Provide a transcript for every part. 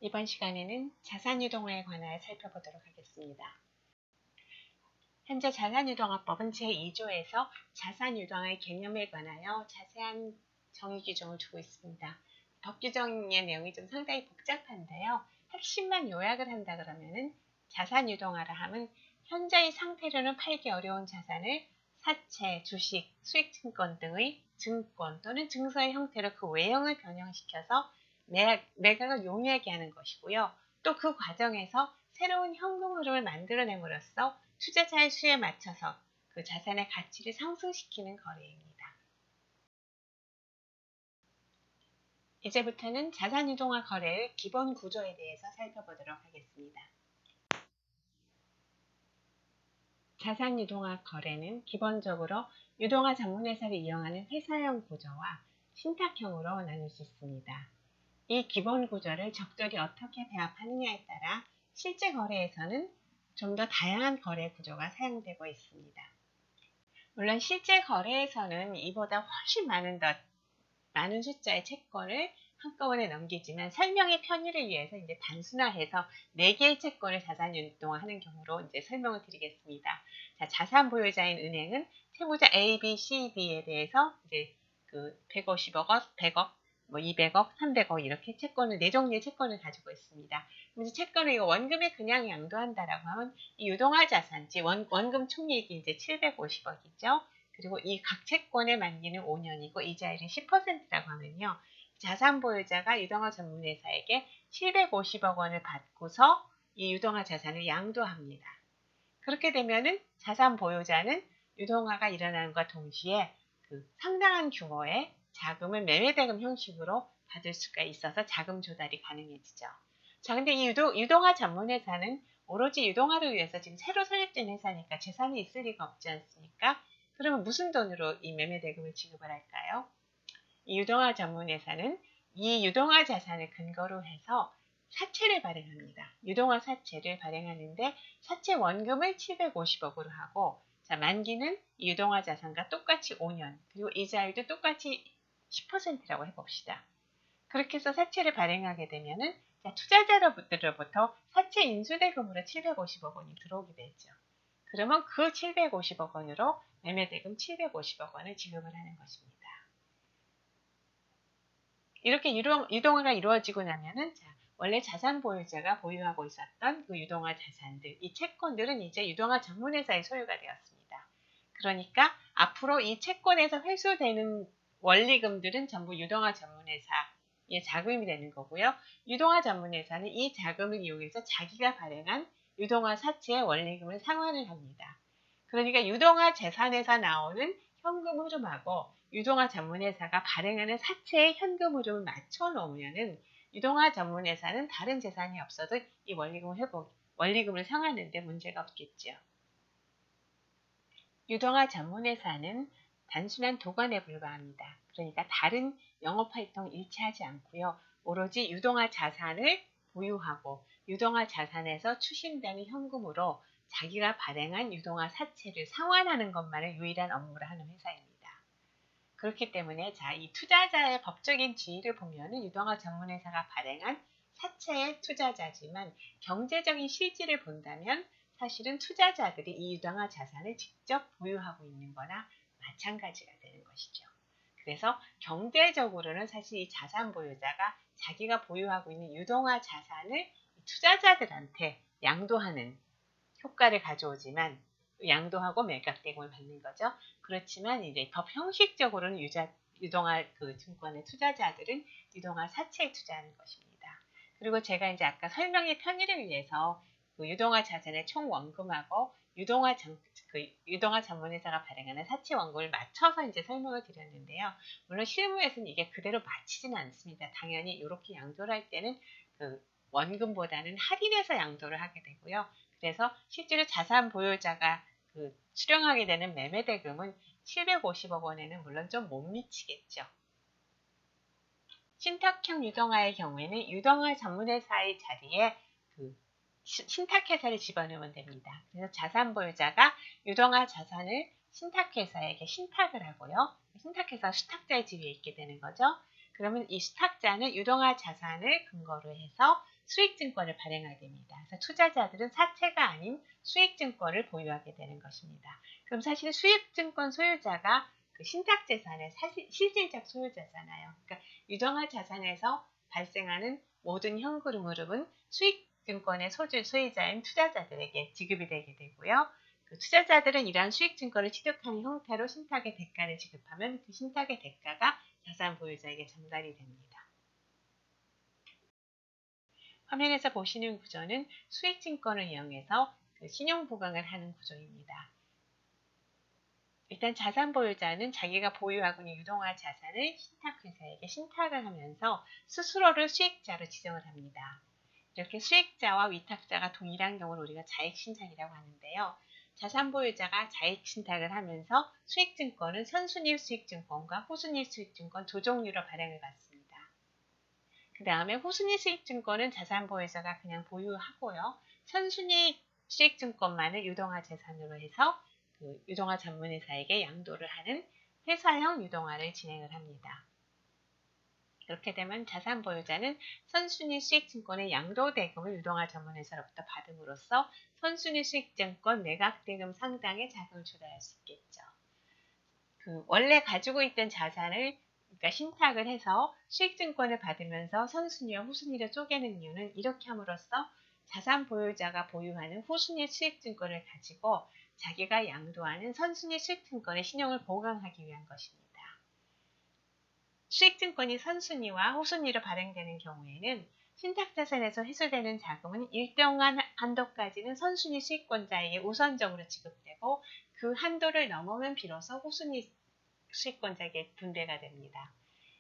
이번 시간에는 자산유동화에 관하여 살펴보도록 하겠습니다. 현재 자산유동화법은 제2조에서 자산유동화의 개념에 관하여 자세한 정의 규정을 두고 있습니다. 법 규정의 내용이 좀 상당히 복잡한데요. 핵심만 요약을 한다 그러면은 자산유동화라 함은 현재의 상태로는 팔기 어려운 자산을 사채, 주식, 수익증권 등의 증권 또는 증서의 형태로 그 외형을 변형시켜서 매각을 용이하게 하는 것이고요. 또 그 과정에서 새로운 현금 흐름을 만들어냄으로써 투자자의 수에 맞춰서 그 자산의 가치를 상승시키는 거래입니다. 이제부터는 자산유동화 거래의 기본 구조에 대해서 살펴보도록 하겠습니다. 자산유동화 거래는 기본적으로 유동화 전문회사를 이용하는 회사형 구조와 신탁형으로 나눌 수 있습니다. 이 기본 구조를 적절히 어떻게 배합하느냐에 따라 실제 거래에서는 좀 더 다양한 거래 구조가 사용되고 있습니다. 물론 실제 거래에서는 이보다 훨씬 많은 숫자의 채권을 한꺼번에 넘기지만 설명의 편의를 위해서 이제 단순화해서 4개의 채권을 자산유동화하는 경우로 이제 설명을 드리겠습니다. 자, 자산 보유자인 은행은 채무자 A, B, C, D에 대해서 이제 그 150억 원, 100억, 200억, 300억 이렇게 채권을 4종류의 채권을 가지고 있습니다. 그래서 채권을 이거 원금에 그냥 양도한다라고 하면 이 유동화 자산지 원금 총이익이 이제 750억이죠. 그리고 이 각 채권의 만기는 5년이고 이자율은 10%라고 하면요. 자산 보유자가 유동화 전문회사에게 750억 원을 받고서 이 유동화 자산을 양도합니다. 그렇게 되면은 자산 보유자는 유동화가 일어나는과 동시에 그 상당한 규모의 자금을 매매대금 형식으로 받을 수가 있어서 자금 조달이 가능해지죠. 자, 근데 이 유동화 전문회사는 오로지 유동화를 위해서 지금 새로 설립된 회사니까 재산이 있을 리가 없지 않습니까? 그러면 무슨 돈으로 이 매매대금을 지급을 할까요? 이 유동화 전문회사는 이 유동화 자산을 근거로 해서 사채를 발행합니다. 유동화 사채를 발행하는데 사채 원금을 750억으로 하고 자, 만기는 이 유동화 자산과 똑같이 5년 그리고 이자율도 똑같이 10%라고 해봅시다. 그렇게 해서 사채를 발행하게 되면은 투자자로부터 사채 인수대금으로 750억 원이 들어오게 되죠. 그러면 그 750억 원으로 매매대금 750억 원을 지급을 하는 것입니다. 이렇게 유동화가 이루어지고 나면은 원래 자산 보유자가 보유하고 있었던 그 유동화 자산들, 이 채권들은 이제 유동화 전문회사의 소유가 되었습니다. 그러니까 앞으로 이 채권에서 회수되는 원리금들은 전부 유동화 전문회사의 자금이 되는 거고요. 유동화 전문회사는 이 자금을 이용해서 자기가 발행한 유동화 사채의 원리금을 상환을 합니다. 그러니까 유동화 재산에서 나오는 현금 흐름하고 유동화 전문회사가 발행하는 사채의 현금 흐름을 맞춰 놓으면은 유동화 전문회사는 다른 재산이 없어도 이 원리금을 상환하는 데 문제가 없겠죠. 유동화 전문회사는 단순한 도관에 불과합니다. 그러니까 다른 영업활동 일치하지 않고요. 오로지 유동화 자산을 보유하고 유동화 자산에서 추심되는 현금으로 자기가 발행한 유동화 사채를 상환하는 것만을 유일한 업무를 하는 회사입니다. 그렇기 때문에 이 투자자의 법적인 지위를 보면은 유동화 전문회사가 발행한 사채의 투자자지만 경제적인 실질을 본다면 사실은 투자자들이 이 유동화 자산을 직접 보유하고 있는 거나 마찬가지가 되는 것이죠. 그래서 경제적으로는 사실 이 자산 보유자가 자기가 보유하고 있는 유동화 자산을 투자자들한테 양도하는 효과를 가져오지만 양도하고 매각대금을 받는 거죠. 그렇지만 이제 법 형식적으로는 유동화 그 증권의 투자자들은 유동화 사채에 투자하는 것입니다. 그리고 제가 이제 아까 설명의 편의를 위해서 그 유동화 자산의 총 원금하고 유동화 전문회사가 발행하는 사채 원금을 맞춰서 이제 설명을 드렸는데요. 물론 실무에서는 이게 그대로 맞히지는 않습니다. 당연히 이렇게 양도를 할 때는 그 원금보다는 할인해서 양도를 하게 되고요. 그래서 실제로 자산 보유자가 수령하게 되는 매매대금은 750억 원에는 물론 좀 못 미치겠죠. 신탁형 유동화의 경우에는 유동화 전문회사의 자리에 신탁회사를 집어넣으면 됩니다. 그래서 자산 보유자가 유동화 자산을 신탁회사에게 신탁을 하고요. 신탁회사 수탁자의 지위에 있게 되는 거죠. 그러면 이 수탁자는 유동화 자산을 근거로 해서 수익증권을 발행하게 됩니다. 그래서 투자자들은 사채가 아닌 수익증권을 보유하게 되는 것입니다. 그럼 사실 수익증권 소유자가 그 신탁재산의 실질적 소유자잖아요. 그러니까 유동화 자산에서 발생하는 모든 현금 흐름은 수익증권의 소유자인 투자자들에게 지급이 되게 되고요. 그 투자자들은 이러한 수익증권을 취득하는 형태로 신탁의 대가를 지급하면 그 신탁의 대가가 자산 보유자에게 전달이 됩니다. 화면에서 보시는 구조는 수익증권을 이용해서 그 신용보강을 하는 구조입니다. 일단 자산 보유자는 자기가 보유하고 있는 유동화 자산을 신탁회사에게 신탁을 하면서 스스로를 수익자로 지정을 합니다. 이렇게 수익자와 위탁자가 동일한 경우를 우리가 자익신탁이라고 하는데요. 자산 보유자가 자익신탁을 하면서 수익증권은 선순위 수익증권과 후순위 수익증권 두 종류로 발행을 받습니다. 그 다음에 후순위 수익증권은 자산 보유자가 그냥 보유하고요. 선순위 수익증권만을 유동화 재산으로 해서 그 유동화 전문회사에게 양도를 하는 회사형 유동화를 진행을 합니다. 그렇게 되면 자산 보유자는 선순위 수익증권의 양도대금을 유동화 전문회사로부터 받음으로써 선순위 수익증권 매각대금 상당의 자금을 조달할 수 있겠죠. 그 원래 가지고 있던 자산을 그러니까 신탁을 해서 수익증권을 받으면서 선순위와 후순위를 쪼개는 이유는 이렇게 함으로써 자산 보유자가 보유하는 후순위 수익증권을 가지고 자기가 양도하는 선순위 수익증권의 신용을 보강하기 위한 것입니다. 수익증권이 선순위와 후순위로 발행되는 경우에는 신탁자산에서 회수되는 자금은 일정한 한도까지는 선순위 수익권자에게 우선적으로 지급되고 그 한도를 넘으면 비로소 후순위 수익권자에게 분배가 됩니다.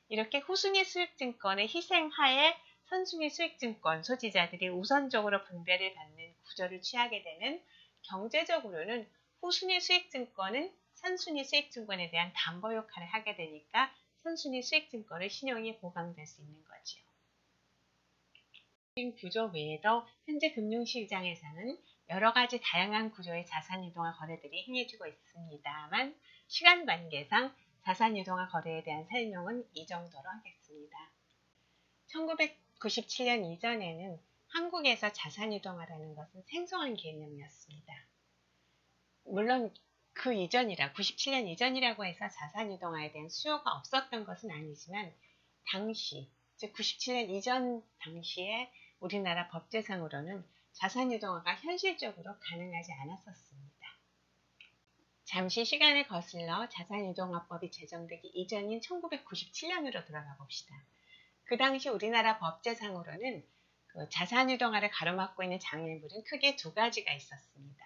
이렇게 후순위 수익증권의 희생하에 선순위 수익증권 소지자들이 우선적으로 분배를 받는 구조를 취하게 되면 경제적으로는 후순위 수익증권은 선순위 수익증권에 대한 담보 역할을 하게 되니까 선순위 수익증권의 신용이 보강될 수 있는 거지요. 구조 외에도 현재 금융시장에서는 여러 가지 다양한 구조의 자산유동화 거래들이 행해지고 있습니다만 시간 관계상 자산유동화 거래에 대한 설명은 이 정도로 하겠습니다. 1997년 이전에는 한국에서 자산유동화라는 것은 생소한 개념이었습니다. 물론 그 이전이라 97년 이전이라고 해서 자산유동화에 대한 수요가 없었던 것은 아니지만 당시 즉 97년 이전 당시에 우리나라 법제상으로는 자산유동화가 현실적으로 가능하지 않았었습니다. 잠시 시간을 거슬러 자산유동화법이 제정되기 이전인 1997년으로 돌아가 봅시다. 그 당시 우리나라 법제상으로는 그 자산유동화를 가로막고 있는 장애물은 크게 두 가지가 있었습니다.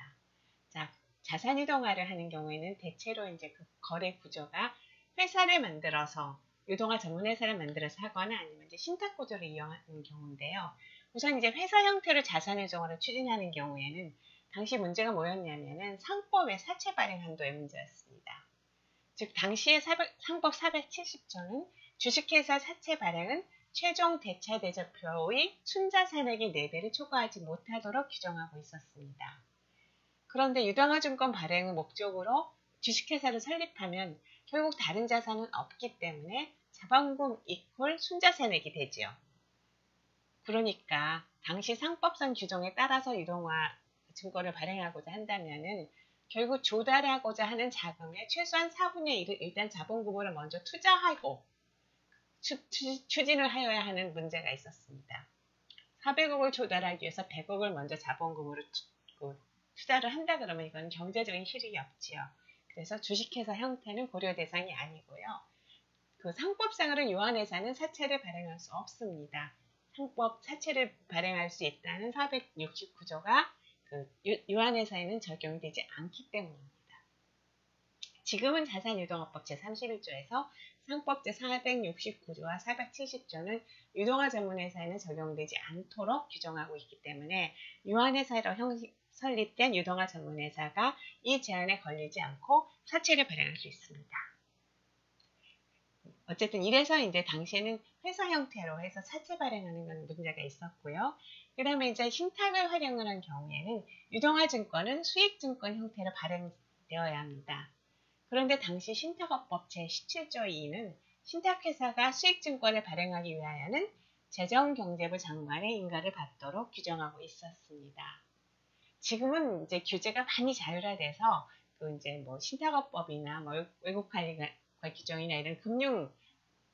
자, 자산유동화를 하는 경우에는 대체로 이제 그 거래 구조가 회사를 만들어서 유동화 전문회사를 만들어서 하거나 아니면 이제 신탁구조를 이용하는 경우인데요. 우선 이제 회사 형태로 자산유동화를 추진하는 경우에는 당시 문제가 뭐였냐면은 상법의 사채 발행 한도의 문제였습니다. 즉 당시의 상법 470조는 주식회사 사채 발행은 최종 대차 대조표의 순자산액의 4배를 초과하지 못하도록 규정하고 있었습니다. 그런데 유동화증권 발행을 목적으로 주식회사를 설립하면 결국 다른 자산은 없기 때문에 자본금 이퀄 순자산액이 되지요. 그러니까 당시 상법상 규정에 따라서 유동화 증권을 발행하고자 한다면은 결국 조달하고자 하는 자금의 최소한 4분의 1을 일단 자본금으로 먼저 투자하고 추진을 하여야 하는 문제가 있었습니다. 400억을 조달하기 위해서 100억을 먼저 자본금으로 투자를 한다 그러면 이건 경제적인 실익이 없지요. 그래서 주식회사 형태는 고려 대상이 아니고요. 그 상법상으로 유한회사는 사채를 발행할 수 없습니다. 상법 사채를 발행할 수 있다는 469조가 그 유한회사에는 적용되지 않기 때문입니다. 지금은 자산유동화법 제31조에서 상법 제469조와 470조는 유동화 전문회사에는 적용되지 않도록 규정하고 있기 때문에 유한회사로 설립된 유동화 전문회사가 이 제한에 걸리지 않고 사채를 발행할 수 있습니다. 어쨌든 이래서 이제 당시에는 회사 형태로 해서 사채 발행하는 건 문제가 있었고요. 그 다음에 이제 신탁을 활용을 한 경우에는 유동화 증권은 수익증권 형태로 발행되어야 합니다. 그런데 당시 신탁업법 제17조 2는 신탁회사가 수익증권을 발행하기 위하여는 재정경제부 장관의 인가를 받도록 규정하고 있었습니다. 지금은 이제 규제가 많이 자율화돼서 그 이제 뭐 신탁업법이나 뭐 외국관리 규정이나 이런 금융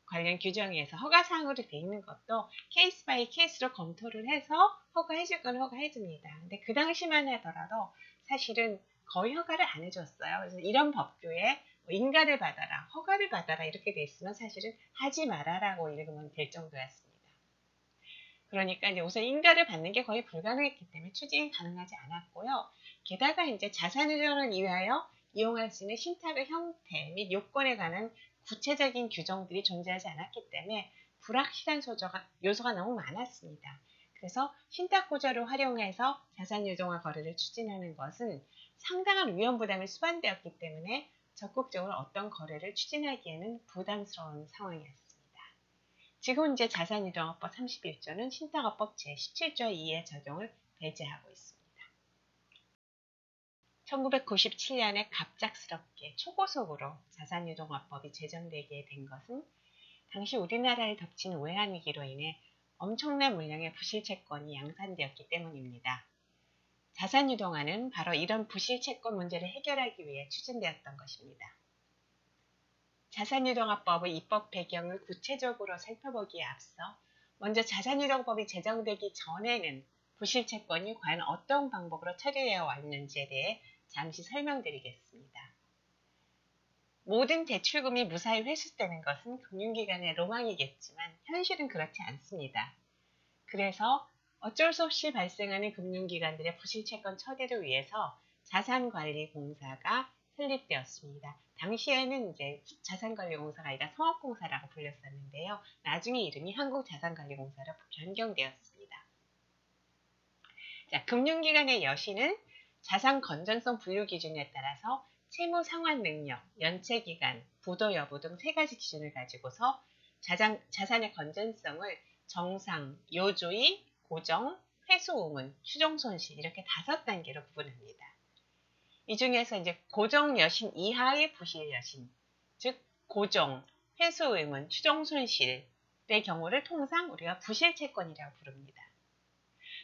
관련 규정에서 허가사항으로 되어 있는 것도 케이스 바이 케이스로 검토를 해서 허가해줄 건 허가해줍니다. 근데 그 당시만 하더라도 사실은 거의 허가를 안 해줬어요. 그래서 이런 법규에 인가를 받아라, 허가를 받아라 이렇게 돼 있으면 사실은 하지 말아라고 읽으면 될 정도였습니다. 그러니까 이제 우선 인가를 받는 게 거의 불가능했기 때문에 추진이 가능하지 않았고요. 게다가 이제 자산유전을 위하여 이용할 수 있는 신탁의 형태 및 요건에 관한 구체적인 규정들이 존재하지 않았기 때문에 불확실한 요소가 너무 많았습니다. 그래서 신탁구조를 활용해서 자산유동화 거래를 추진하는 것은 상당한 위험 부담이 수반되었기 때문에 적극적으로 어떤 거래를 추진하기에는 부담스러운 상황이었습니다. 지금 이제 자산유동화법 31조는 신탁업법 제17조 2의 적용을 배제하고 있습니다. 1997년에 갑작스럽게 초고속으로 자산유동화법이 제정되게 된 것은 당시 우리나라를 덮친 외환위기로 인해 엄청난 물량의 부실채권이 양산되었기 때문입니다. 자산유동화는 바로 이런 부실채권 문제를 해결하기 위해 추진되었던 것입니다. 자산유동화법의 입법 배경을 구체적으로 살펴보기에 앞서 먼저 자산유동법이 제정되기 전에는 부실채권이 과연 어떤 방법으로 처리되어 왔는지에 대해 잠시 설명드리겠습니다. 모든 대출금이 무사히 회수되는 것은 금융기관의 로망이겠지만 현실은 그렇지 않습니다. 그래서 어쩔 수 없이 발생하는 금융기관들의 부실채권 처리를 위해서 자산관리공사가 설립되었습니다. 당시에는 이제 자산관리공사가 아니라 성업공사라고 불렸었는데요. 나중에 이름이 한국자산관리공사로 변경되었습니다. 자, 금융기관의 여신은 자산 건전성 분류 기준에 따라서 채무 상환 능력, 연체 기간, 부도 여부 등 세 가지 기준을 가지고서 자산의 건전성을 정상, 요주의, 고정, 회수 의문, 추정 손실 이렇게 5단계로 구분합니다. 이 중에서 이제 고정 여신 이하의 부실 여신, 즉 고정, 회수 의문, 추정 손실의 경우를 통상 우리가 부실 채권이라고 부릅니다.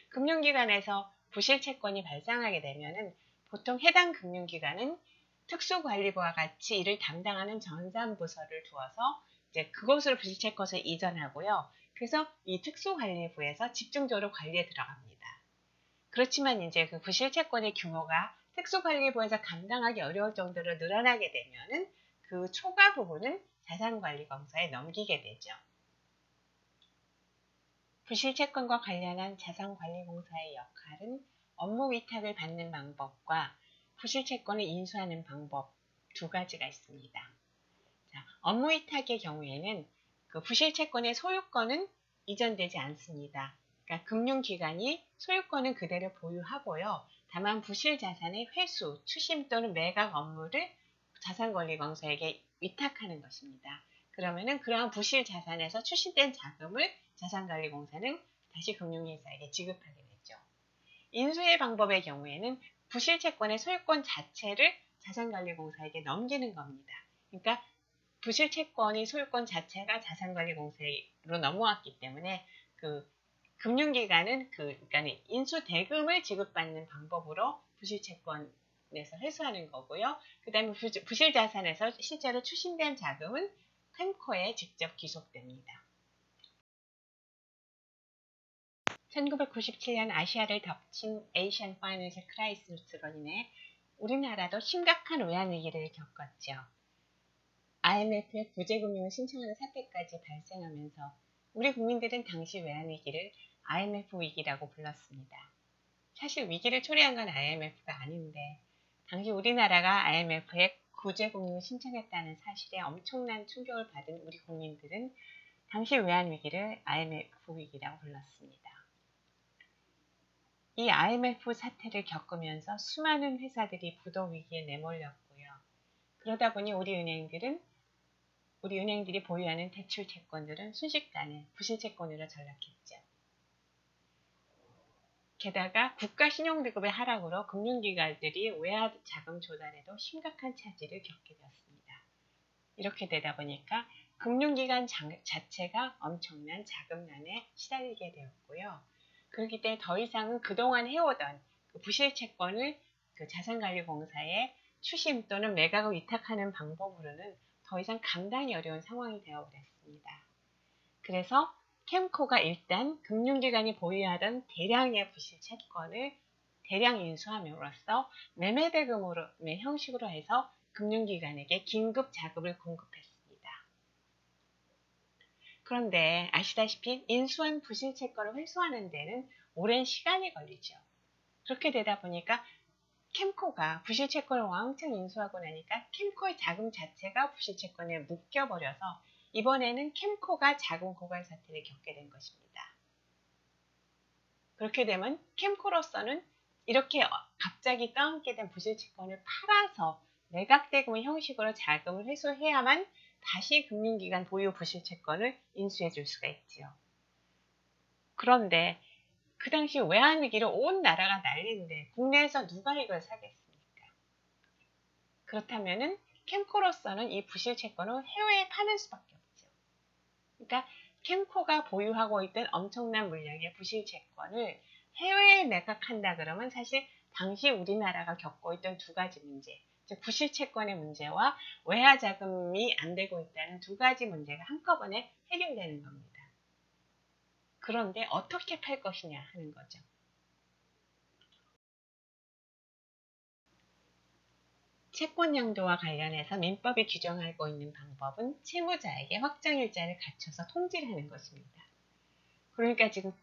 금융기관에서 부실 채권이 발생하게 되면은 보통 해당 금융기관은 특수관리부와 같이 이를 담당하는 전산부서를 두어서 이제 그곳으로 부실채권을 이전하고요. 그래서 이 특수관리부에서 집중적으로 관리에 들어갑니다. 그렇지만 이제 그 부실채권의 규모가 특수관리부에서 감당하기 어려울 정도로 늘어나게 되면은 그 초과 부분은 자산관리공사에 넘기게 되죠. 부실채권과 관련한 자산관리공사의 역할은 업무 위탁을 받는 방법과 부실채권을 인수하는 방법 두 가지가 있습니다. 자, 업무 위탁의 경우에는 그 부실채권의 소유권은 이전되지 않습니다. 그러니까 금융기관이 소유권은 그대로 보유하고요. 다만 부실자산의 회수, 추심 또는 매각 업무를 자산관리공사에게 위탁하는 것입니다. 그러면은 그러한 부실자산에서 추심된 자금을 자산관리공사는 다시 금융회사에게 지급하게 되죠. 인수의 방법의 경우에는 부실채권의 소유권 자체를 자산관리공사에게 넘기는 겁니다. 그러니까 부실채권의 소유권 자체가 자산관리공사로 넘어왔기 때문에 그 금융기관은 그러니까 인수 대금을 지급받는 방법으로 부실채권에서 회수하는 거고요. 그 다음에 부실자산에서 실제로 추심된 자금은 템코에 직접 귀속됩니다. 1997년 아시아를 덮친 에이시안 파이낸셜 크라이시스로 인해 우리나라도 심각한 외환위기를 겪었죠. IMF의 구제금융을 신청하는 사태까지 발생하면서 우리 국민들은 당시 외환위기를 IMF 위기라고 불렀습니다. 사실 위기를 초래한 건 IMF가 아닌데 당시 우리나라가 IMF에 구제금융을 신청했다는 사실에 엄청난 충격을 받은 우리 국민들은 당시 외환위기를 IMF 위기라고 불렀습니다. 이 IMF 사태를 겪으면서 수많은 회사들이 부도 위기에 내몰렸고요. 그러다 보니 우리 은행들이 보유하는 대출 채권들은 순식간에 부실채권으로 전락했죠. 게다가 국가 신용등급의 하락으로 금융기관들이 외화 자금 조달에도 심각한 차질을 겪게 되었습니다. 이렇게 되다 보니까 금융기관 자체가 엄청난 자금난에 시달리게 되었고요. 그렇기 때문에 더 이상은 그동안 해오던 그 부실채권을 그 자산관리공사에 추심 또는 매각을 위탁하는 방법으로는 더 이상 감당이 어려운 상황이 되어버렸습니다. 그래서 캠코가 일단 금융기관이 보유하던 대량의 부실채권을 대량 인수함으로써 매매대금으로 형식으로 해서 금융기관에게 긴급 자금을 공급했습니다. 그런데 아시다시피 인수한 부실채권을 회수하는 데는 오랜 시간이 걸리죠. 그렇게 되다 보니까 캠코가 부실채권을 왕창 인수하고 나니까 캠코의 자금 자체가 부실채권에 묶여버려서 이번에는 캠코가 자금 고갈 사태를 겪게 된 것입니다. 그렇게 되면 캠코로서는 이렇게 갑자기 떠안게 된 부실채권을 팔아서 매각대금 형식으로 자금을 회수해야만 다시 금융기관 보유 부실채권을 인수해 줄 수가 있지요. 그런데 그 당시 외환위기로 온 나라가 난리인데 국내에서 누가 이걸 사겠습니까? 그렇다면은 캠코로서는 이 부실채권을 해외에 파는 수밖에 없죠. 그러니까 캠코가 보유하고 있던 엄청난 물량의 부실채권을 해외에 매각한다 그러면 사실 당시 우리나라가 겪고 있던 두 가지 문제, 즉 부실채권의 문제와 외화자금이 안 되고 있다는 두 가지 문제가 한꺼번에 해결되는 겁니다. 그런데 어떻게 팔 것이냐 하는 거죠. 채권 양도와 관련해서 민법이 규정하고 있는 방법은 채무자에게 확정일자를 갖춰서 통지를 하는 것입니다. 그러니까 지금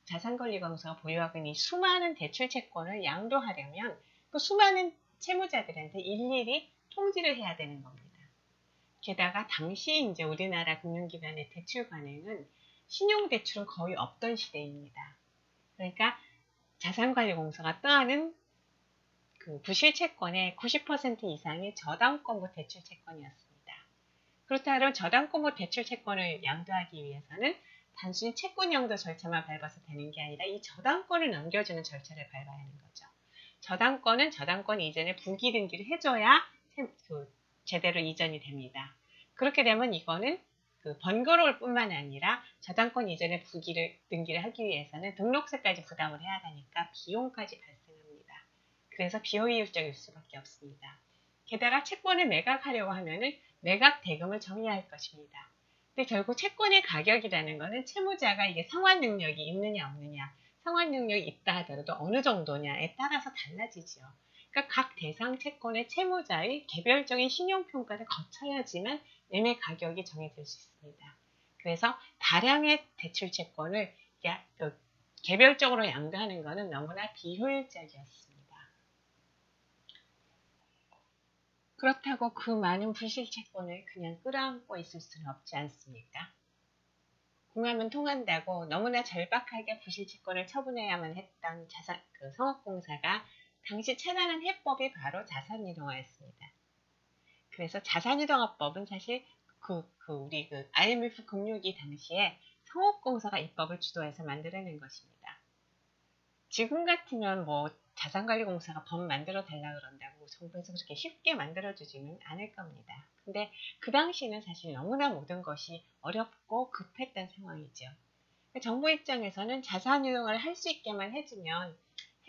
자산관리공사가 보유하고 있는 이 수많은 대출채권을 양도하려면 그 수많은 채무자들한테 일일이 통지를 해야 되는 겁니다. 게다가 당시 이제 우리나라 금융기관의 대출 관행은 신용대출은 거의 없던 시대입니다. 그러니까 자산관리공사가 떠안은 그 부실채권의 90% 이상이 저당권부 대출채권이었습니다. 그렇다면 저당권부 대출채권을 양도하기 위해서는 단순히 채권 양도 절차만 밟아서 되는 게 아니라 이 저당권을 넘겨주는 절차를 밟아야 하는 거죠. 저당권은 저당권 이전에 부기 등기를 해줘야 제대로 이전이 됩니다. 그렇게 되면 이거는 그 번거로울 뿐만 아니라 저당권 이전에 등기를 하기 위해서는 등록세까지 부담을 해야 하니까 비용까지 발생합니다. 그래서 비효율적일 수밖에 없습니다. 게다가 채권을 매각하려고 하면은 매각 대금을 정해야 할 것입니다. 근데 결국 채권의 가격이라는 것은 채무자가 이게 상환 능력이 있느냐 없느냐, 상환 능력이 있다 하더라도 어느 정도냐에 따라서 달라지죠. 그러니까 각 대상 채권의 채무자의 개별적인 신용평가를 거쳐야지만 매매 가격이 정해질 수 있습니다. 그래서 다량의 대출 채권을 개별적으로 양도하는 것은 너무나 비효율적이었습니다. 그렇다고 그 많은 부실채권을 그냥 끌어안고 있을 수는 없지 않습니까? 궁하면 통한다고 너무나 절박하게 부실채권을 처분해야만 했던 성업공사가 당시 찾아낸 해법이 바로 자산이동화였습니다. 그래서 자산이동화법은 사실 우리 IMF 금융위기 당시에 성업공사가 이 법을 주도해서 만들어낸 것입니다. 지금 같으면 뭐 자산관리공사가 법 만들어 달라 그런다고 정부에서 그렇게 쉽게 만들어주지는 않을 겁니다. 근데 그 당시에는 사실 너무나 모든 것이 어렵고 급했던 상황이죠. 정부 입장에서는 자산유동을 할 수 있게만 해주면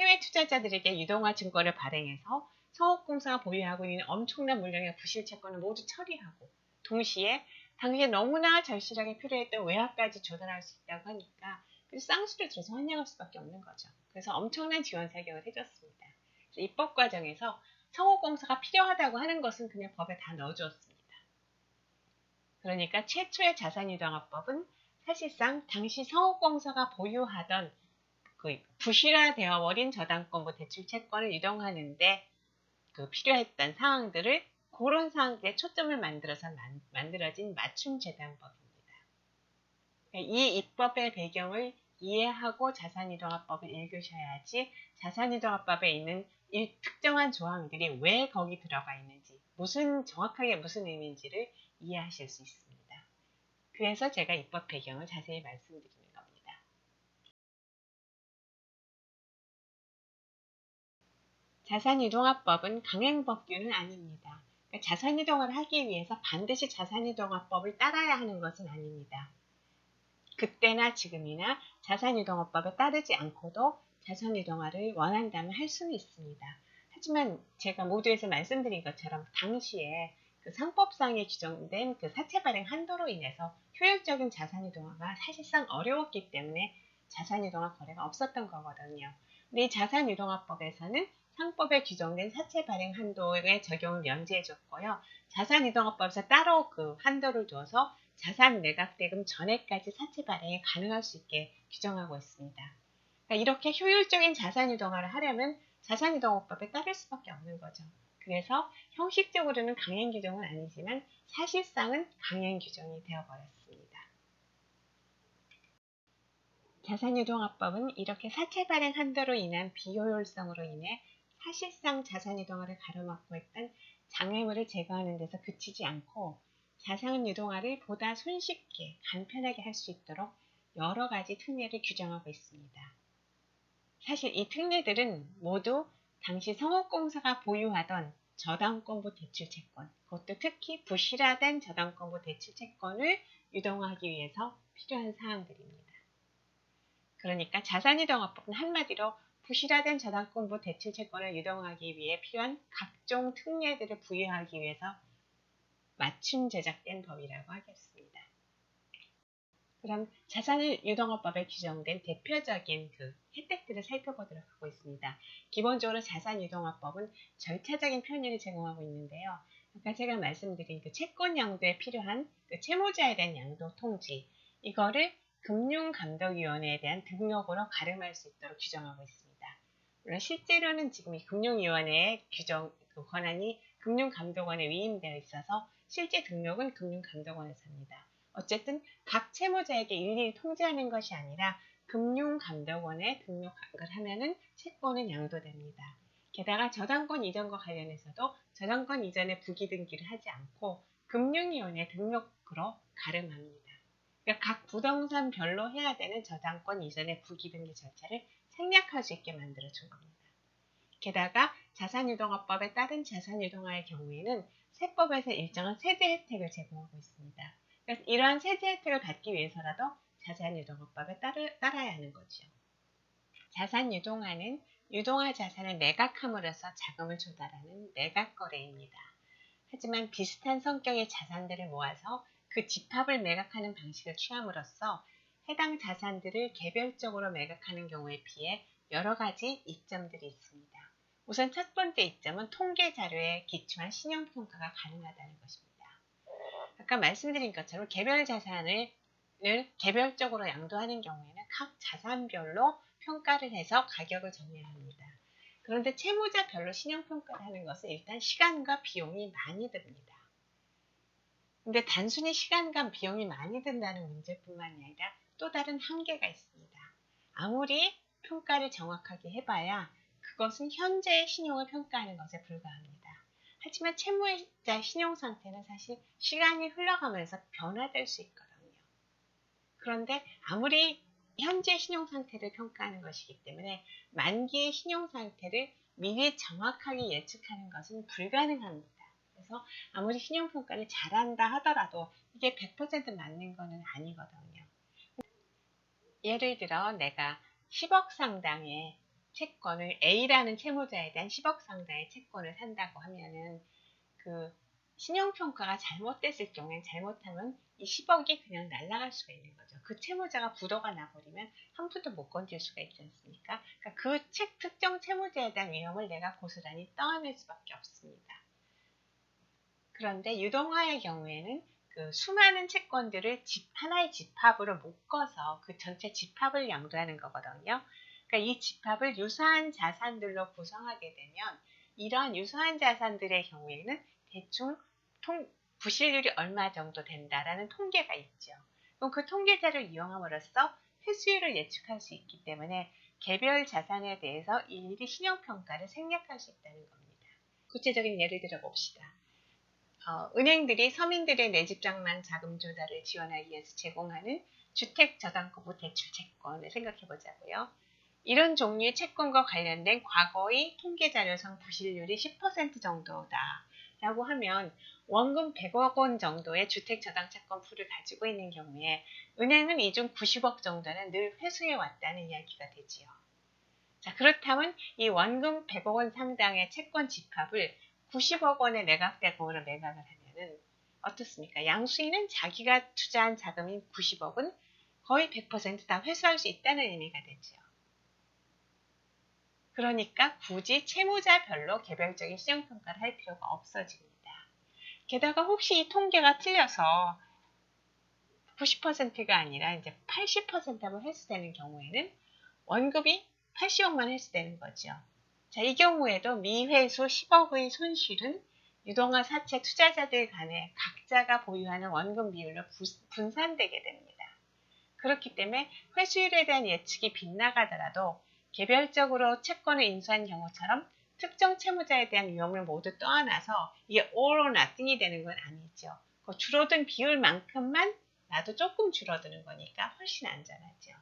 해외 투자자들에게 유동화 증권을 발행해서 성업공사가 보유하고 있는 엄청난 물량의 부실채권을 모두 처리하고 동시에 당시에 너무나 절실하게 필요했던 외화까지 조달할 수 있다고 하니까 쌍수를 들어서 환영할 수밖에 없는 거죠. 그래서 엄청난 지원 사격을 해줬습니다. 입법 과정에서 성업공사가 필요하다고 하는 것은 그냥 법에 다 넣어주었습니다. 그러니까 최초의 자산유동화법은 사실상 당시 성업공사가 보유하던 그 부실화되어 버린 저당권부 대출 채권을 유동하는데 필요했던 사항들을 그런 사항들에 초점을 만들어서 만들어진 맞춤 재단법입니다. 이 입법의 배경을 이해하고 자산이동화법을 읽으셔야지 자산이동화법에 있는 이 특정한 조항들이 왜 거기 들어가 있는지, 정확하게 무슨 의미인지를 이해하실 수 있습니다. 그래서 제가 입법 배경을 자세히 말씀드리는 겁니다. 자산이동화법은 강행법규는 아닙니다. 그러니까 자산이동화를 하기 위해서 반드시 자산이동화법을 따라야 하는 것은 아닙니다. 그때나 지금이나 자산이동화법에 따르지 않고도 자산이동화를 원한다면 할 수는 있습니다. 하지만 제가 모두에서 말씀드린 것처럼 당시에 그 상법상에 규정된 그 사채 발행 한도로 인해서 효율적인 자산이동화가 사실상 어려웠기 때문에 자산이동화 거래가 없었던 거거든요. 근데 이 자산이동화법에서는 상법에 규정된 사채 발행 한도의 적용을 면제해줬고요. 자산이동화법에서 따로 그 한도를 두어서 자산 매각대금 전에까지 사채 발행이 가능할 수 있게 규정하고 있습니다. 그러니까 이렇게 효율적인 자산이동화를 하려면 자산이동화법에 따를 수밖에 없는 거죠. 그래서 형식적으로는 강행 규정은 아니지만 사실상은 강행 규정이 되어버렸습니다. 자산이동화법은 이렇게 사채 발행 한도로 인한 비효율성으로 인해 사실상 자산이동화를 가로막고 있던 장애물을 제거하는 데서 그치지 않고 자산이동화를 보다 손쉽게 간편하게 할 수 있도록 여러 가지 특례를 규정하고 있습니다. 사실 이 특례들은 모두 당시 성업공사가 보유하던 저당권부 대출채권, 그것도 특히 부실화된 저당권부 대출채권을 유동화하기 위해서 필요한 사항들입니다. 그러니까 자산이동화법은 한마디로 부실화된 저당권부 대출채권을 유동하기 위해 필요한 각종 특례들을 부여하기 위해서 맞춤 제작된 법이라고 하겠습니다. 그럼 자산유동화법에 규정된 대표적인 그 혜택들을 살펴보도록 하고 있습니다. 기본적으로 자산유동화법은 절차적인 편의를 제공하고 있는데요. 아까 제가 말씀드린 그 채권 양도에 필요한 그 채무자에 대한 양도 통지, 이거를 금융감독위원회에 대한 등록으로 가름할 수 있도록 규정하고 있습니다. 물론 실제로는 지금 이 금융위원회의 규정 그 권한이 금융감독원에 위임되어 있어서 실제 등록은 금융감독원에서 합니다. 어쨌든 각 채무자에게 일일이 통지하는 것이 아니라 금융감독원에 등록을 하면은 채권은 양도됩니다. 게다가 저당권 이전과 관련해서도 저당권 이전에 부기등기를 하지 않고 금융위원회 등록으로 가름합니다. 그러니까 각 부동산별로 해야 되는 저당권 이전의 부기등기 절차를 생략할 수 있게 만들어준 겁니다. 게다가 자산유동화법에 따른 자산유동화의 경우에는 세법에서 일정한 세제 혜택을 제공하고 있습니다. 그래서 이러한 세제 혜택을 받기 위해서라도 자산유동화법에 따라야 하는 거죠. 자산유동화는 유동화 자산을 매각함으로써 자금을 조달하는 매각거래입니다. 하지만 비슷한 성격의 자산들을 모아서 그 집합을 매각하는 방식을 취함으로써 해당 자산들을 개별적으로 매각하는 경우에 비해 여러 가지 이점들이 있습니다. 우선 첫 번째 이점은 통계 자료에 기초한 신용평가가 가능하다는 것입니다. 아까 말씀드린 것처럼 개별 자산을 개별적으로 양도하는 경우에는 각 자산별로 평가를 해서 가격을 정해야 합니다. 그런데 채무자별로 신용평가를 하는 것은 일단 시간과 비용이 많이 듭니다. 근데 단순히 시간과 비용이 많이 든다는 문제뿐만이 아니라 또 다른 한계가 있습니다. 아무리 평가를 정확하게 해봐야 그것은 현재의 신용을 평가하는 것에 불과합니다. 하지만 채무자 신용 상태는 사실 시간이 흘러가면서 변화될 수 있거든요. 그런데 아무리 현재 신용 상태를 평가하는 것이기 때문에 만기의 신용 상태를 미리 정확하게 예측하는 것은 불가능합니다. 그래서 아무리 신용평가를 잘한다 하더라도 이게 100% 맞는 것은 아니거든요. 예를 들어 내가 10억 상당의 채권을 A라는 채무자에 대한 10억 상당의 채권을 산다고 하면은 그 신용평가가 잘못됐을 경우엔 잘못하면 이 10억이 그냥 날아갈 수가 있는 거죠. 그 채무자가 부도가 나버리면 한 푼도 못 건질 수가 있지 않습니까? 그러니까 그 특정 채무자에 대한 위험을 내가 고스란히 떠안을 수밖에 없습니다. 그런데 유동화의 경우에는 그 수많은 채권들을 하나의 집합으로 묶어서 그 전체 집합을 양도하는 거거든요. 그러니까 이 집합을 유사한 자산들로 구성하게 되면 이러한 유사한 자산들의 경우에는 대충 부실률이 얼마 정도 된다라는 통계가 있죠. 그럼 그 통계자를 이용함으로써 회수율을 예측할 수 있기 때문에 개별 자산에 대해서 일일이 신용평가를 생략할 수 있다는 겁니다. 구체적인 예를 들어 봅시다. 은행들이 서민들의 내집장만 자금 조달을 지원하기 위해서 제공하는 주택저당권부 대출채권을 생각해 보자고요. 이런 종류의 채권과 관련된 과거의 통계자료상 부실률이 10% 정도다 라고 하면 원금 100억 원 정도의 주택저당채권 풀을 가지고 있는 경우에 은행은 이 중 90억 정도는 늘 회수해 왔다는 이야기가 되지요. 자, 그렇다면 이 원금 100억 원 상당의 채권 집합을 90억 원의 매각대금으로 매각을 하면은 어떻습니까? 양수인은 자기가 투자한 자금인 90억은 거의 100% 다 회수할 수 있다는 의미가 되죠. 그러니까 굳이 채무자별로 개별적인 신용평가를 할 필요가 없어집니다. 게다가 혹시 이 통계가 틀려서 90%가 아니라 이제 80%만 회수되는 경우에는 원금이 80억만 회수되는 거죠. 자, 이 경우에도 미회수 10억의 손실은 유동화 사채 투자자들 간에 각자가 보유하는 원금 비율로 분산되게 됩니다. 그렇기 때문에 회수율에 대한 예측이 빗나가더라도 개별적으로 채권을 인수한 경우처럼 특정 채무자에 대한 위험을 모두 떠안아서 이게 all or nothing이 되는 건 아니죠. 그 줄어든 비율만큼만 나도 조금 줄어드는 거니까 훨씬 안전하죠.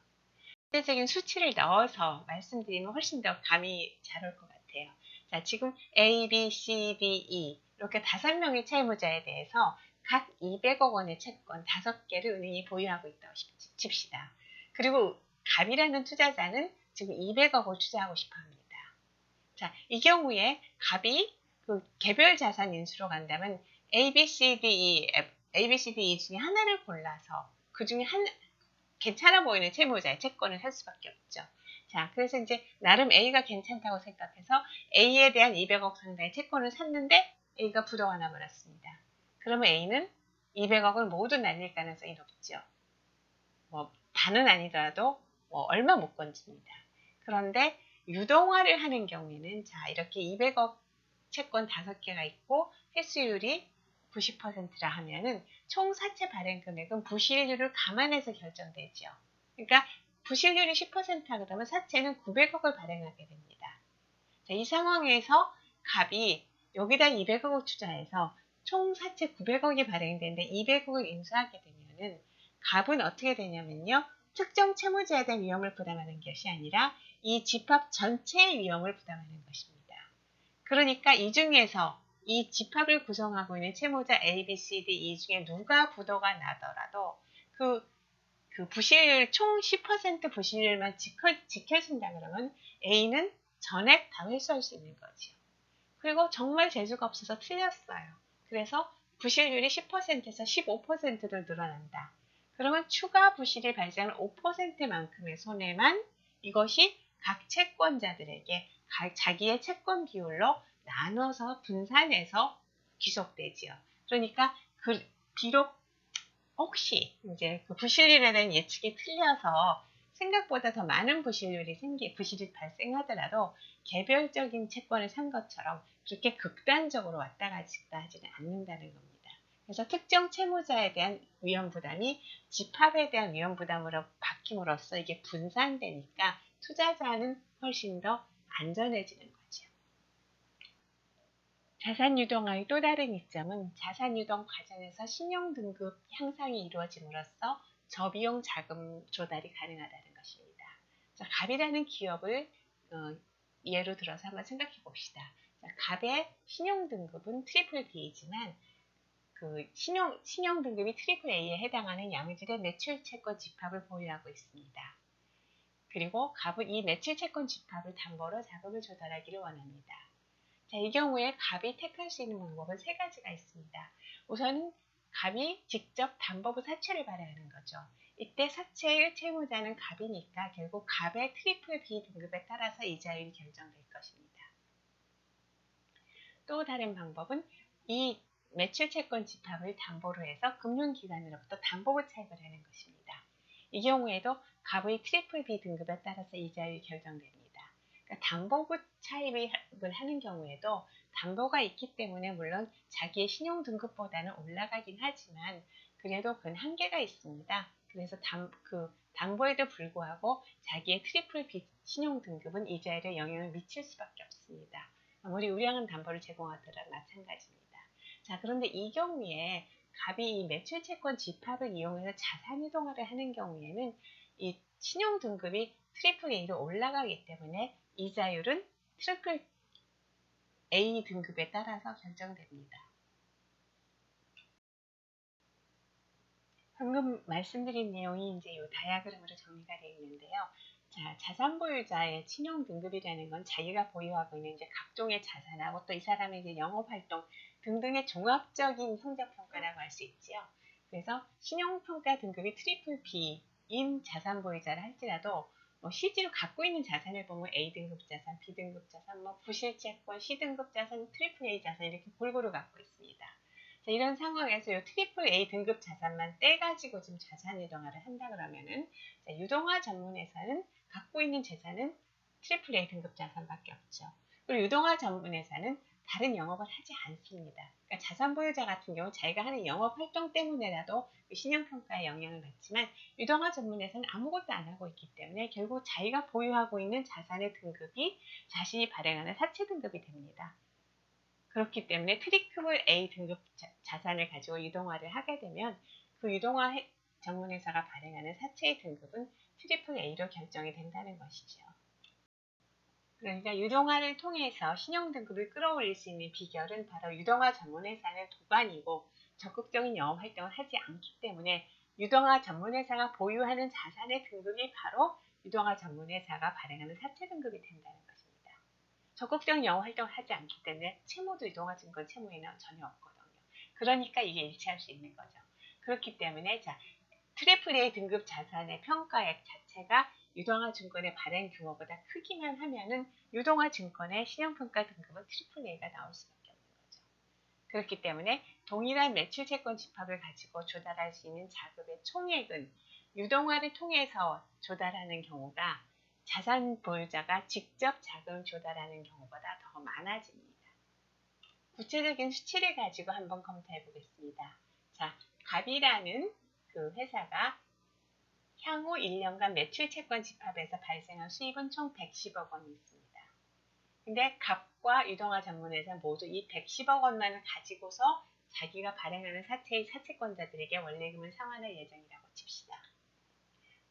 구체적인 수치를 넣어서 말씀드리면 훨씬 더 감이 잘 올 것 같아요. 자, 지금 A, B, C, D, E 이렇게 5명의 채무자에 대해서 각 200억 원의 채권 5개를 은행이 보유하고 있다고 칩시다. 그리고 갑이라는 투자자는 지금 200억을 투자하고 싶어 합니다. 자, 이 경우에 갑이 그 개별 자산 인수로 간다면 A, B, C, D, E 중에 하나를 골라서 그 중에 괜찮아 보이는 채무자의 채권을 살 수밖에 없죠. 자, 그래서 이제 나름 A가 괜찮다고 생각해서 A에 대한 200억 상당의 채권을 샀는데 A가 부도가 나버렸습니다. 그러면 A는 200억을 모두 날릴 가능성이 높죠. 뭐 다는 아니더라도 뭐 얼마 못 건집니다. 그런데 유동화를 하는 경우에는 자, 이렇게 200억 채권 5개가 있고 회수율이 90%라 하면은 총 사채 발행 금액은 부실률을 감안해서 결정되죠. 그러니까 부실률이 10%라 그러면 사채는 900억을 발행하게 됩니다. 자, 이 상황에서 갑이 여기다 200억을 투자해서 총 사채 900억이 발행되는데 200억을 인수하게 되면은 갑은 어떻게 되냐면요. 특정 채무자에 대한 위험을 부담하는 것이 아니라 이 집합 전체의 위험을 부담하는 것입니다. 그러니까 이 중에서 이 집합을 구성하고 있는 채무자 A, B, C, D, E 중에 누가 부도가 나더라도 그 부실률 총 10% 부실률만 지켜진다 그러면 A는 전액 다 회수할 수 있는 거죠. 그리고 정말 재주가 없어서 틀렸어요. 그래서 부실률이 10%에서 15%로 늘어난다. 그러면 추가 부실이 발생한 5%만큼의 손해만 이것이 각 채권자들에게 자기의 채권 비율로 나눠서 분산해서 귀속되지요. 그러니까 비록 혹시 이제 그 부실률에 대한 예측이 틀려서 생각보다 더 많은 부실이 발생하더라도 개별적인 채권을 산 것처럼 그렇게 극단적으로 왔다 갔다 하지는 않는다는 겁니다. 그래서 특정 채무자에 대한 위험 부담이 집합에 대한 위험 부담으로 바뀜으로써 이게 분산되니까 투자자는 훨씬 더 안전해지는 거죠. 자산유동화의 또 다른 이점은 자산유동 과정에서 신용등급 향상이 이루어짐으로써 저비용 자금 조달이 가능하다는 것입니다. 자, 갑이라는 기업을 예로 들어서 한번 생각해 봅시다. 자, 갑의 신용등급은 트리플 B이지만 그 신용등급이 트리플 A에 해당하는 양질의 매출채권 집합을 보유하고 있습니다. 그리고 갑은 이 매출채권 집합을 담보로 자금을 조달하기를 원합니다. 자, 이 경우에 갑이 택할 수 있는 방법은 3가지가 있습니다. 우선은 갑이 직접 담보부 사채를 발행하는 거죠. 이때 사채의 채무자는 갑이니까 결국 갑의 트리플 B 등급에 따라서 이자율이 결정될 것입니다. 또 다른 방법은 이 매출채권 집합을 담보로 해서 금융기관으로부터 담보부 차입을 하는 것입니다. 이 경우에도 갑의 트리플 B 등급에 따라서 이자율이 결정됩니다. 그러니까 담보부 차입을 하는 경우에도 담보가 있기 때문에 물론 자기의 신용등급보다는 올라가긴 하지만 그래도 그건 한계가 있습니다. 그래서 담보에도 불구하고 자기의 트리플 B 신용등급은 이자율에 영향을 미칠 수밖에 없습니다. 아무리 우량한 담보를 제공하더라도 마찬가지입니다. 자, 그런데 이 경우에 갑이 이 매출채권 집합을 이용해서 자산이동화를 하는 경우에는 이 신용등급이 트리플 A로 올라가기 때문에 이자율은 트리플 A 등급에 따라서 결정됩니다. 방금 말씀드린 내용이 이제 이 다이아그램으로 정리가 되어 있는데요. 자, 자산 보유자의 신용 등급이라는 건 자기가 보유하고 있는 이제 각종의 자산하고 또 이 사람의 이제 영업 활동 등등의 종합적인 성적 평가라고 할 수 있지요. 그래서 신용 평가 등급이 트리플 B인 자산 보유자를 할지라도 실제로 갖고 있는 자산을 보면 A등급 자산, B등급 자산, 부실채권, C등급 자산, 트리플 A 자산 이렇게 골고루 갖고 있습니다. 자, 이런 상황에서 이 트리플 A 등급 자산만 떼가지고 지금 자산 유동화를 한다 그러면은 자, 유동화 전문회사는 갖고 있는 재산은 트리플 A 등급 자산밖에 없죠. 그리고 유동화 전문회사는 다른 영업을 하지 않습니다. 그러니까 자산 보유자 같은 경우 자기가 하는 영업 활동 때문에라도 신용평가에 영향을 받지만 유동화 전문회사는 아무것도 안 하고 있기 때문에 결국 자기가 보유하고 있는 자산의 등급이 자신이 발행하는 사채 등급이 됩니다. 그렇기 때문에 트리플 A 등급 자산을 가지고 유동화를 하게 되면 그 유동화 전문회사가 발행하는 사채의 등급은 트리플 A로 결정이 된다는 것이죠. 그러니까 유동화를 통해서 신용등급을 끌어올릴 수 있는 비결은 바로 유동화 전문회사는 도관이고 적극적인 영업활동을 하지 않기 때문에 유동화 전문회사가 보유하는 자산의 등급이 바로 유동화 전문회사가 발행하는 사채 등급이 된다는 것입니다. 적극적인 영업활동을 하지 않기 때문에 채무도 유동화증권 채무에는 전혀 없거든요. 그러니까 이게 일치할 수 있는 거죠. 그렇기 때문에 자, 트리플 A 등급 자산의 평가액 자체가 유동화 증권의 발행 규모보다 크기만 하면은 유동화 증권의 신용평가 등급은 트리플 A가 나올 수밖에 없는 거죠. 그렇기 때문에 동일한 매출 채권 집합을 가지고 조달할 수 있는 자금의 총액은 유동화를 통해서 조달하는 경우가 자산 보유자가 직접 자금을 조달하는 경우보다 더 많아집니다. 구체적인 수치를 가지고 한번 검토해 보겠습니다. 자, 갑이라는 그 회사가 향후 1년간 매출 채권 집합에서 발생한 수입은 총 110억 원이 있습니다. 근데 갑과 유동화 전문회사 모두 이 110억 원만을 가지고서 자기가 발행하는 사채의 사채권자들에게 원리금을 상환할 예정이라고 칩시다.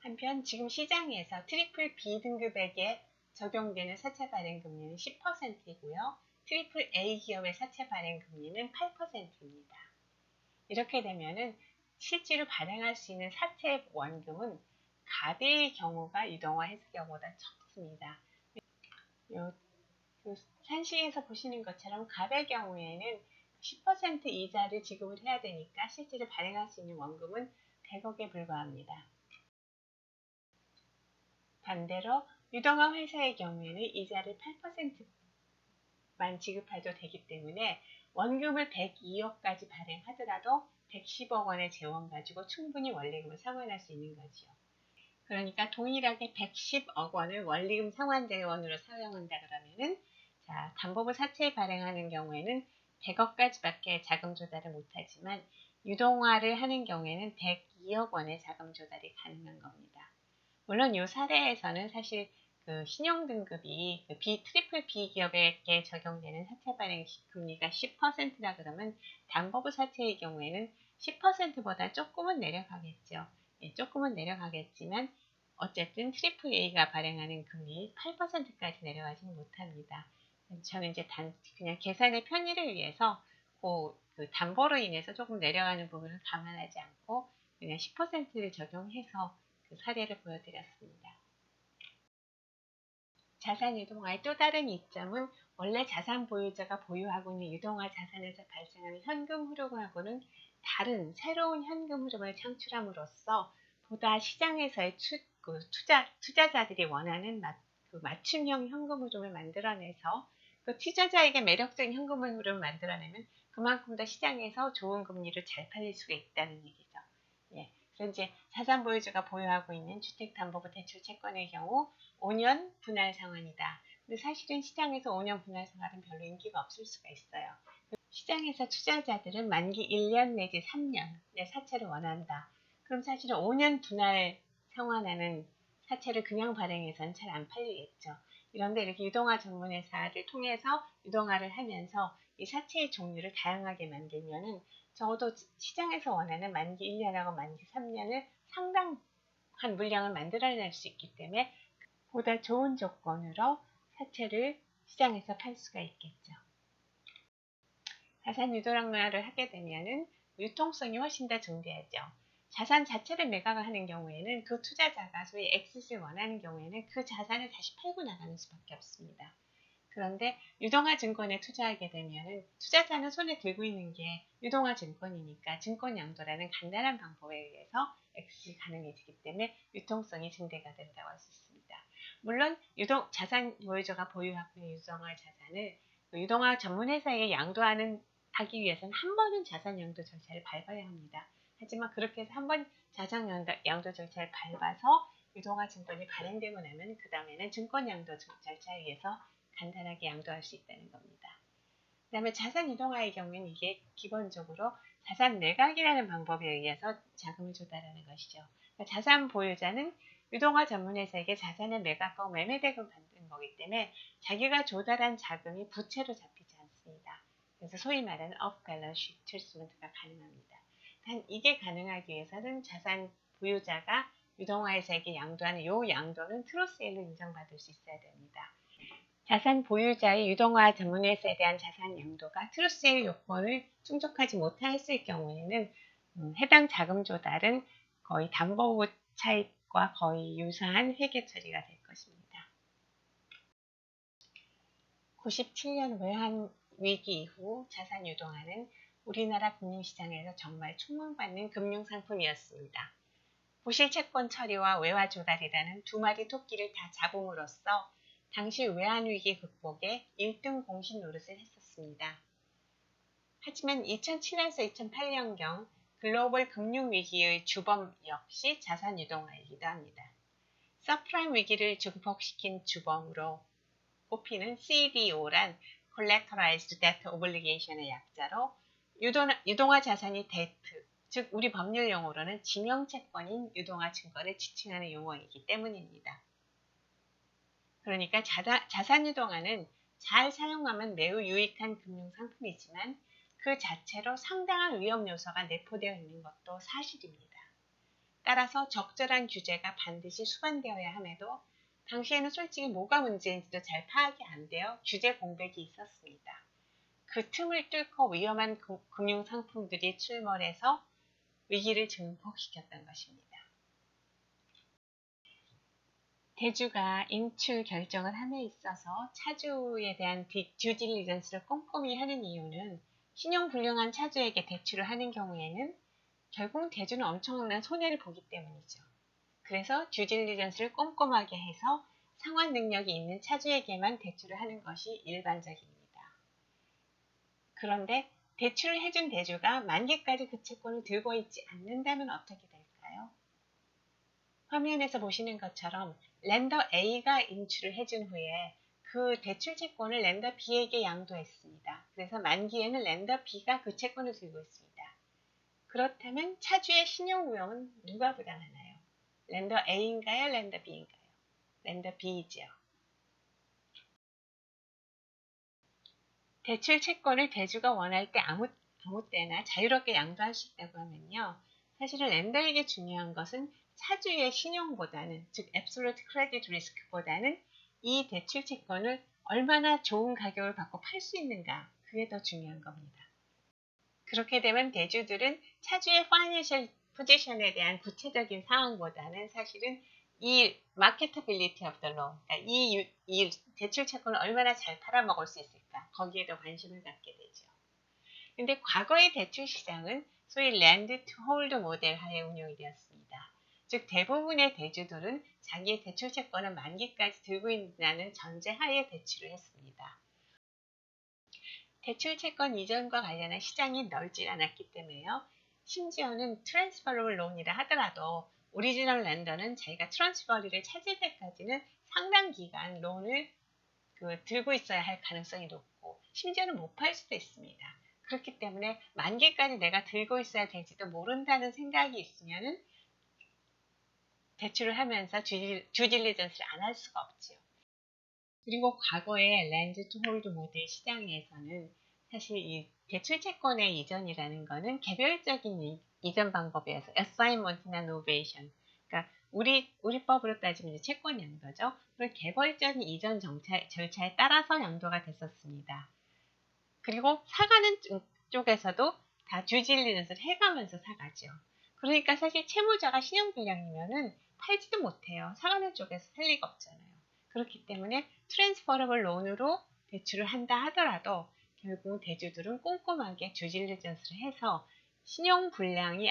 한편 지금 시장에서 트리플 B 등급에게 적용되는 사채 발행 금리는 10%이고요. 트리플 A 기업의 사채 발행 금리는 8%입니다. 이렇게 되면은 실제로 발행할 수 있는 사채 원금은 갑의 경우가 유동화 했을 경우보다 적습니다. 산시에서 보시는 것처럼 갑의 경우에는 10% 이자를 지급을 해야 되니까 실제로 발행할 수 있는 원금은 100억에 불과합니다. 반대로 유동화 회사의 경우에는 이자를 8%만 지급해도 되기 때문에 원금을 102억까지 발행하더라도 110억 원의 재원 가지고 충분히 원리금을 상환할 수 있는 거지요. 그러니까 동일하게 110억 원을 원리금 상환 재원으로 사용한다 그러면은 자, 담보부 사채 발행하는 경우에는 100억까지밖에 자금 조달을 못하지만 유동화를 하는 경우에는 102억 원의 자금 조달이 가능한 겁니다. 물론 이 사례에서는 사실 그 신용등급이 그 트리플 B 기업에게 적용되는 사채 발행 금리가 10%라 그러면 담보부 사채의 경우에는 10%보다 조금은 내려가겠죠. 예, 조금은 내려가겠지만 어쨌든 트리플 A가 발행하는 금리 8%까지 내려가지는 못합니다. 저는 이제 그냥 계산의 편의를 위해서 그 담보로 인해서 조금 내려가는 부분을 감안하지 않고 그냥 10%를 적용해서 그 사례를 보여드렸습니다. 자산 유동화의 또 다른 이점은 원래 자산 보유자가 보유하고 있는 유동화 자산에서 발생하는 현금 흐름하고는 다른 새로운 현금 흐름을 창출함으로써 보다 시장에서의 투자자들이 원하는 맞춤형 현금 흐름을 만들어내서 그 투자자에게 매력적인 현금 흐름을 만들어내면 그만큼 더 시장에서 좋은 금리로 잘 팔릴 수가 있다는 얘기죠. 예. 그래서 이제 자산 보유자가 보유하고 있는 주택담보부 대출 채권의 경우 5년 분할 상환이다. 근데 사실은 시장에서 5년 분할 상환은 별로 인기가 없을 수가 있어요. 시장에서 투자자들은 만기 1년 내지 3년의 사채를 원한다. 그럼 사실은 5년 분할 상환하는 사채를 그냥 발행해서는 잘 안 팔리겠죠. 이런데 이렇게 유동화 전문회사를 통해서 유동화를 하면서 이 사채의 종류를 다양하게 만들면은 적어도 시장에서 원하는 만기 1년하고 만기 3년을 상당한 물량을 만들어낼 수 있기 때문에 보다 좋은 조건으로 사채를 시장에서 팔 수가 있겠죠. 자산 유동화를 하게 되면은 유통성이 훨씬 더 증대하죠. 자산 자체를 매각을 하는 경우에는 그 투자자가 소위 엑싯을 원하는 경우에는 그 자산을 다시 팔고 나가는 수밖에 없습니다. 그런데 유동화 증권에 투자하게 되면은 투자자는 손에 들고 있는 게 유동화 증권이니까 증권 양도라는 간단한 방법에 의해서 엑싯이 가능해지기 때문에 유통성이 증대가 된다고 할 수 있습니다. 물론 자산 보유자가 보유하고 있는 유동화 자산을 유동화 전문회사에 하기 위해서는 한 번은 자산 양도 절차를 밟아야 합니다. 하지만 그렇게 해서 한 번 자산 양도 절차를 밟아서 유동화 증권이 발행되고 나면 그 다음에는 증권 양도 절차에 의해서 간단하게 양도할 수 있다는 겁니다. 그 다음에 자산 유동화의 경우에는 이게 기본적으로 자산 매각이라는 방법에 의해서 자금을 조달하는 것이죠. 그러니까 자산 보유자는 유동화 전문회사에게 자산을 매각하고 매매대금 받는 거기 때문에 자기가 조달한 자금이 부채로 잡히지 않습니다. 그래서 소위 말하는 off-balance sheet 트리트먼트가 가능합니다. 단 이게 가능하기 위해서는 자산 보유자가 유동화회사에게 양도하는 이 양도는 트루세일로 인정받을 수 있어야 됩니다. 자산 보유자의 유동화 전문회사에 대한 자산 양도가 트루세일 요건을 충족하지 못했을 경우에는 해당 자금 조달은 거의 담보 차입과 거의 유사한 회계 처리가 될 것입니다. 97년 외환 위기 이후 자산 유동화는 우리나라 금융시장에서 정말 촉망받는 금융상품이었습니다. 부실 채권 처리와 외화 조달이라는 두 마리 토끼를 다 잡음으로써 당시 외환위기 극복에 1등 공신 노릇을 했었습니다. 하지만 2007년에서 2008년경 글로벌 금융위기의 주범 역시 자산 유동화이기도 합니다. 서프라임 위기를 증폭시킨 주범으로 꼽히는 CDO란 Collateralized Debt Obligation의 약자로 유동화 자산이 데트, 즉 우리 법률 용어로는 지명채권인 유동화 증권을 지칭하는 용어이기 때문입니다. 그러니까 자산 유동화는 잘 사용하면 매우 유익한 금융상품이지만 그 자체로 상당한 위험 요소가 내포되어 있는 것도 사실입니다. 따라서 적절한 규제가 반드시 수반되어야 함에도 당시에는 솔직히 뭐가 문제인지도 잘 파악이 안 되어 규제 공백이 있었습니다. 그 틈을 뚫고 위험한 금융상품들이 출몰해서 위기를 증폭시켰던 것입니다. 대주가 인출 결정을 함에 있어서 차주에 대한 듀딜리전스를 꼼꼼히 하는 이유는 신용불량한 차주에게 대출을 하는 경우에는 결국 대주는 엄청난 손해를 보기 때문이죠. 그래서 듀딜리전스를 꼼꼼하게 해서 상환 능력이 있는 차주에게만 대출을 하는 것이 일반적입니다. 그런데 대출을 해준 대주가 만기까지 그 채권을 들고 있지 않는다면 어떻게 될까요? 화면에서 보시는 것처럼 렌더 A가 인출을 해준 후에 그 대출 채권을 렌더 B에게 양도했습니다. 그래서 만기에는 렌더 B가 그 채권을 들고 있습니다. 그렇다면 차주의 신용 위험은 누가 부담하나요? 렌더 A인가요? 렌더 B인가요? 렌더 B이죠. 대출 채권을 대주가 원할 때 아무 때나 자유롭게 양도할 수 있다고 하면요. 사실은 렌더에게 중요한 것은 차주의 신용보다는, 즉 Absolute Credit Risk보다는 이 대출 채권을 얼마나 좋은 가격을 받고 팔 수 있는가, 그게 더 중요한 겁니다. 그렇게 되면 대주들은 차주의 Financial Position에 대한 구체적인 상황보다는 사실은 이 Marketability of the Loan, 그러니까 이 대출 채권을 얼마나 잘 팔아먹을 수 있을까, 거기에 더 관심을 갖게 되죠. 근데 과거의 대출 시장은 소위 Lend to Hold 모델 하에 운영이 되었습니다. 즉 대부분의 대주들은 자기의 대출 채권을 만기까지 들고 있다는 전제하에 대출을 했습니다. 대출 채권 이전과 관련한 시장이 넓지 않았기 때문에요. 심지어는 트랜스퍼러블 론이라 하더라도 오리지널 렌더는 자기가 트랜스퍼리를 찾을 때까지는 상당 기간 론을 들고 있어야 할 가능성이 높고 심지어는 못 팔 수도 있습니다. 그렇기 때문에 만기까지 내가 들고 있어야 될지도 모른다는 생각이 있으면은 대출을 하면서 듀딜리전스를 안 할 수가 없지요. 그리고 과거의 렌드 투 홀드 모델 시장에서는 사실 이 대출 채권의 이전이라는 것은 개별적인 이전 방법이어서 assignment나 novation, 그러니까 우리 법으로 따지면 이제 채권 양도죠. 그런 개별적인 이전 절차에 따라서 양도가 됐었습니다. 그리고 사가는 쪽에서도 다 듀딜리전스를 해가면서 사가죠. 그러니까 사실 채무자가 신용불량이면은 팔지도 못해요. 사과는 쪽에서 살 리가 없잖아요. 그렇기 때문에 트랜스퍼러블 론으로 대출을 한다 하더라도 결국 대주들은 꼼꼼하게 듀딜리전스를 해서 신용불량이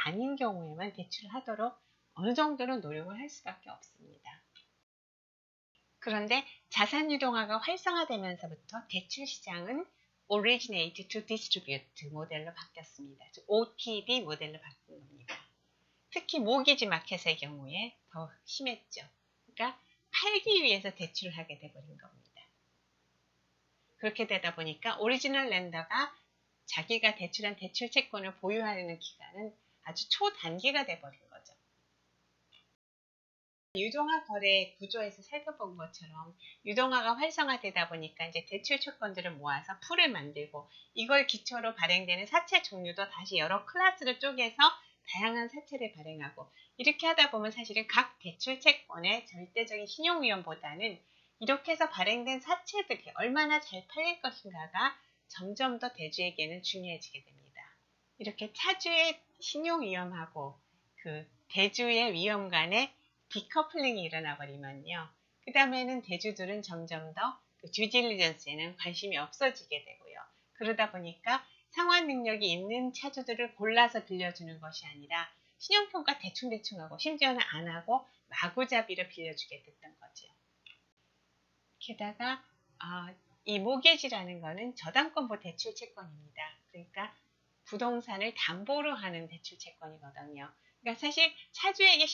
아닌 경우에만 대출을 하도록 어느 정도는 노력을 할 수밖에 없습니다. 그런데 자산유동화가 활성화되면서부터 대출 시장은 Originate to Distribute 모델로 바뀌었습니다. OTD 모델로 바뀐 겁니다. 특히 모기지 마켓의 경우에 더 심했죠. 그러니까 팔기 위해서 대출을 하게 돼버린 겁니다. 그렇게 되다 보니까 오리지널 렌더가 자기가 대출한 대출 채권을 보유하는 기간은 아주 초단기가 돼버린 거죠. 유동화 거래 구조에서 살펴본 것처럼 유동화가 활성화되다 보니까 이제 대출 채권들을 모아서 풀을 만들고 이걸 기초로 발행되는 사채 종류도 다시 여러 클래스를 쪼개서 다양한 사채를 발행하고 이렇게 하다 보면 사실은 각 대출 채권의 절대적인 신용 위험보다는 이렇게 해서 발행된 사채들이 얼마나 잘 팔릴 것인가가 점점 더 대주에게는 중요해지게 됩니다. 이렇게 차주의 신용 위험하고 그 대주의 위험 간의 디커플링이 일어나 버리면요. 그 다음에는 대주들은 점점 더 그 듀딜리전스에는 관심이 없어지게 되고요. 그러다 보니까 상환 능력이 있는 차주들을 골라서 빌려주는 것이 아니라 신용평가 대충 하고 심지어는 안 하고 마구잡이로 빌려주게 됐던 거죠. 게다가 이 모기지라는 거는 저당권보 대출 채권입니다. 그러니까 부동산을 담보로 하는 대출 채권이거든요. 그러니까 사실 차주의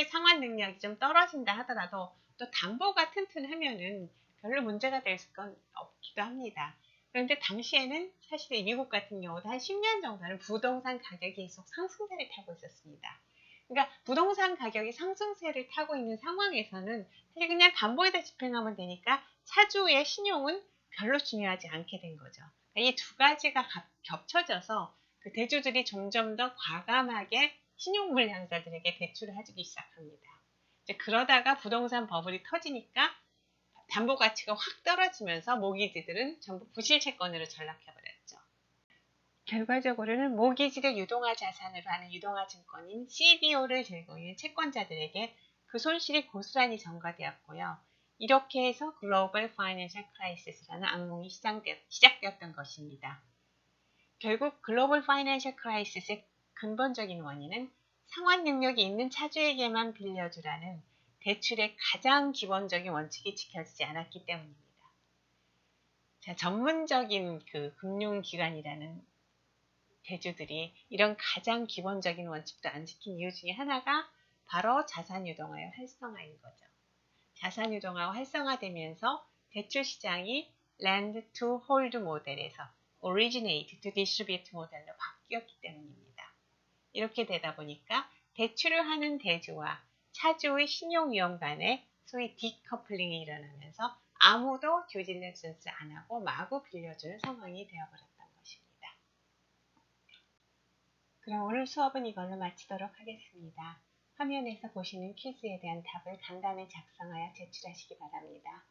상환 능력이 좀 떨어진다 하더라도 또 담보가 튼튼하면은 별로 문제가 될 건 없기도 합니다. 그런데 당시에는 사실 미국 같은 경우도 한 10년 정도는 부동산 가격이 계속 상승세를 타고 있었습니다. 그러니까 부동산 가격이 상승세를 타고 있는 상황에서는 사실 그냥 담보에다 집행하면 되니까 차주의 신용은 별로 중요하지 않게 된 거죠. 이 두 가지가 겹쳐져서 그 대주들이 점점 더 과감하게 신용불량자들에게 대출을 해주기 시작합니다. 이제 그러다가 부동산 버블이 터지니까 담보 가치가 확 떨어지면서 모기지들은 전부 부실채권으로 전락해버렸죠. 결과적으로는 모기지를 유동화 자산으로 하는 유동화 증권인 CDO를 들고 있는 채권자들에게 그 손실이 고스란히 전가되었고요. 이렇게 해서 글로벌 파이낸셜 크라이시스라는 악몽이 시작되었던 것입니다. 결국 글로벌 파이낸셜 크라이시스의 근본적인 원인은 상환 능력이 있는 차주에게만 빌려주라는 대출의 가장 기본적인 원칙이 지켜지지 않았기 때문입니다. 자, 전문적인 그 금융기관이라는 대주들이 이런 가장 기본적인 원칙도 안 지킨 이유 중에 하나가 바로 자산유동화의 활성화인 거죠. 자산유동화가 활성화되면서 대출 시장이 Lend to Hold 모델에서 Originate to Distribute 모델로 바뀌었기 때문입니다. 이렇게 되다 보니까 대출을 하는 대주와 차주의 신용위험 간의 소위 디커플링이 일어나면서 아무도 듀딜리전스 안 하고 마구 빌려주는 상황이 되어버렸던 것입니다. 그럼 오늘 수업은 이걸로 마치도록 하겠습니다. 화면에서 보시는 퀴즈에 대한 답을 간단히 작성하여 제출하시기 바랍니다.